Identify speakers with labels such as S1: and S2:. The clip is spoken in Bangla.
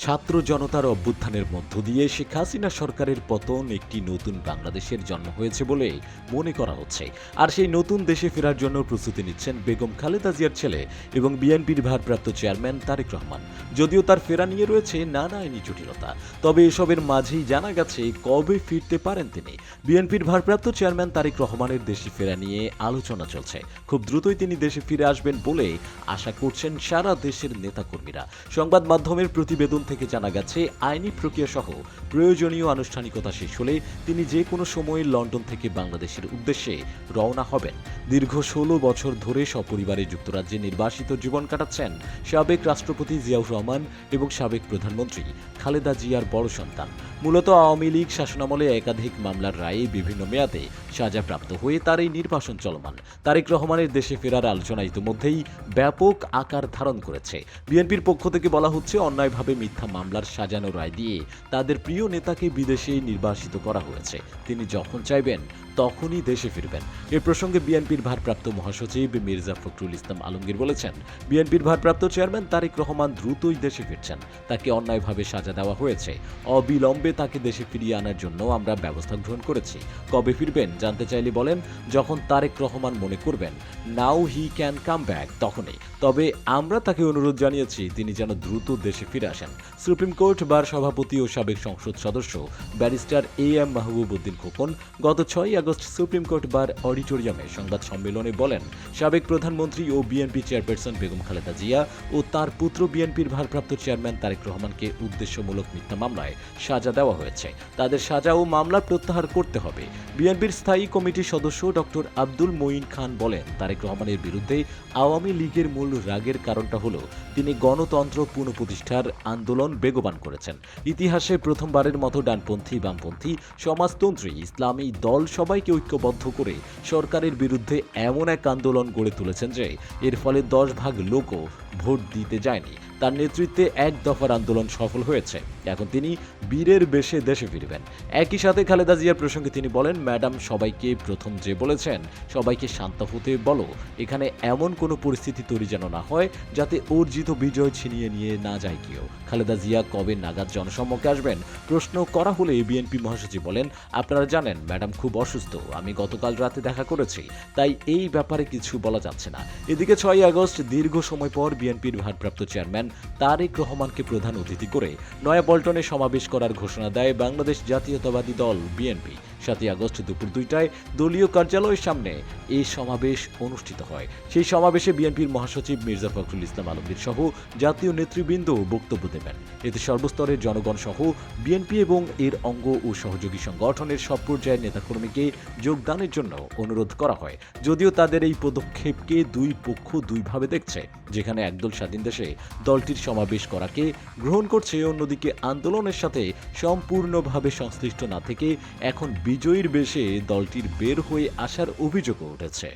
S1: ছাত্র জনতার অভ্যুত্থানের মধ্য দিয়ে শেখ হাসিনা সরকারের পতন একটি নতুন বাংলাদেশের জন্ম হয়েছে বলে মনে করা হচ্ছে। আর সেই নতুন দেশে ফেরার জন্য প্রস্তুতি নিচ্ছেন বেগম খালেদা জিয়ার ছেলে এবং বিএনপির ভারপ্রাপ্ত চেয়ারম্যান তারেক রহমান। যদিও তার ফেরা নিয়ে রয়েছে নানা আইনি জটিলতা, তবে এসবের মাঝেই জানা গেছে কবে ফিরতে পারেন তিনি। বিএনপির ভারপ্রাপ্ত চেয়ারম্যান তারেক রহমানের দেশে ফেরা নিয়ে আলোচনা চলছে। খুব দ্রুতই তিনি দেশে ফিরে আসবেন বলে আশা করছেন সারা দেশের নেতাকর্মীরা। সংবাদ মাধ্যমের প্রতিবেদন থেকে জানা গেছে আইনি প্রক্রিয়া সহ প্রয়োজনীয় আনুষ্ঠানিকতা শেষ হলে তিনি যে কোনো সময়ে লন্ডন থেকে বাংলাদেশের উদ্দেশ্যে রওনা হবেন। দীর্ঘ ১৬ বছর ধরে সপরিবারে যুক্তরাজ্যে নির্বাসিত জীবন কাটাচ্ছেন সাবেক রাষ্ট্রপতি জিয়াউর রহমান এবং সাবেক প্রধানমন্ত্রী খালেদা জিয়ার বড় সন্তান। মূলত আওয়ামী লীগ শাসনামলে একাধিক মামলার রায়ে বিভিন্ন মেয়াদে সাজাপ্রাপ্ত হয়ে তার এই নির্বাসন চলমান। তারেক রহমানের দেশে ফেরার আলোচনা ইতিমধ্যেই ব্যাপক আকার ধারণ করেছে। বিএনপির পক্ষ থেকে বলা হচ্ছে, অন্যায়ভাবে মিথ্যা মামলার সাজানো রায় দিয়ে তাদের প্রিয় নেতাকে বিদেশে নির্বাসিত করা হয়েছে। তিনি যখন চাইবেন তখনই দেশে ফিরবেন। এ প্রসঙ্গে বিএনপির ভারপ্রাপ্ত মহাসচিব মির্জা ফখরুল ইসলাম আলমগীর বলেছেন, বিএনপির ভারপ্রাপ্ত চেয়ারম্যান তারেক রহমান দ্রুতই দেশে ফিরছেন। তাকে অন্যায়ভাবে সাজা দেওয়া হয়েছে। অবিলম্বে তাকে দেশে ফিরিয়ে আনার জন্য আমরা ব্যবস্থা গ্রহণ করেছি। কবে ফিরবেন জানতে চাইলে বলেন, যখন তারেক রহমান মনে করবেন নাও হি ক্যান কাম ব্যাক তখনই। তবে আমরা তাকে অনুরোধ জানিয়েছি তিনি যেন দ্রুত দেশে ফিরে আসেন। সুপ্রিম কোর্ট বার সভাপতি ও সাবেক সংসদ সদস্য ব্যারিস্টার এম মাহবুব উদ্দিন খোকন গত ৬ আগস্ট সুপ্রিম কোর্ট বার অডিটোরিয়ামে সংবাদ সম্মেলনে বলেন, সাবেক প্রধানমন্ত্রী ও বিএনপি চেয়ারপারসন বেগম খালেদা জিয়া ও তার পুত্র বিএনপির ভারপ্রাপ্ত চেয়ারম্যান তারেক রহমানকে উদ্দেশ্যমূলক মিথ্যা মামলায় সাজা দেওয়া হয়েছে। তাদের সাজা ও মামলা প্রত্যাহার করতে হবে। বিএনপির স্থায়ী কমিটির সদস্য ডক্টর আব্দুল মঈন খান বলেন, তারেক রহমানের বিরুদ্ধে আওয়ামী লীগের মূল রাগের কারণটা হলো তিনি গণতন্ত্র পুনঃপ্রতিষ্ঠার আন্দোলন বেগবান করেছেন। ইতিহাসে প্রথমবারের মতো ডানপন্থী, বামপন্থী, সমাজতন্ত্রী, ইসলামী দল সবাইকে ঐক্যবদ্ধ করে সরকারের বিরুদ্ধে এমন এক আন্দোলন গড়ে তুলেছেন যে এর ফলে ১০ ভাগ লোকও ভোট দিতে যায়নি। তার নেতৃত্বে এক দফার আন্দোলন সফল হয়েছে। এখন তিনি বীরের বেশে দেশে ফিরবেন। একই সাথে খালেদা জিয়ার প্রসঙ্গে তিনি বলেন, ম্যাডাম সবাইকে প্রথম যে বলেছেন সবাইকে শান্ত হতে বলো। এখানে এমন কোনো পরিস্থিতি তৈরি যেন না হয় যাতে অর্জিত বিজয় ছিনিয়ে নিয়ে না যায় কেউ। খালেদা জিয়া কবে নাগাদ জনসম্মুখে আসবেন প্রশ্ন করা হলে বিএনপি মহাসচিব বলেন, আপনারা জানেন ম্যাডাম খুব অসুস্থ। আমি গতকাল রাতে দেখা করেছি, তাই এই ব্যাপারে কিছু বলা যাচ্ছে না। এদিকে ৬ আগস্ট দীর্ঘ সময় পর বিএনপির ভারপ্রাপ্ত চেয়ারম্যান তারেক রহমানকে প্রধান অতিথি করে নয়াপল্টনে সমাবেশ করার ঘোষণা দেয় বাংলাদেশ জাতীয়তাবাদী দল বিএনপি। ৭ আগস্ট দুপুর ২টায় দলীয় কার্যালয়ের সামনে এই সমাবেশ অনুষ্ঠিত হয়। সেই সমাবেশে বিএনপির মহাসচিব মির্জা ফখরুল ইসলাম আলমগীর সহ জাতীয় নেতৃবৃন্দ বক্তব্য দেবেন। এতে সর্বস্তরের জনগণ সহ বিএনপি এবং এর অঙ্গ ও সহযোগী সংগঠনের সব পর্যায়ের নেতাকর্মীকে যোগদানের জন্য অনুরোধ করা হয়। যদিও তাদের এই পদক্ষেপকে দুই পক্ষ দুইভাবে দেখছে। যেখানে একদল স্বাধীন দেশে দলটির সমাবেশ করাকে গ্রহণ করছে, অন্যদিকে আন্দোলনের সাথে সম্পূর্ণভাবে সংশ্লিষ্ট না থেকে এখন বিজয়ীর বেশে দলটির বের হয়ে আসার অভিযোগও উঠেছে।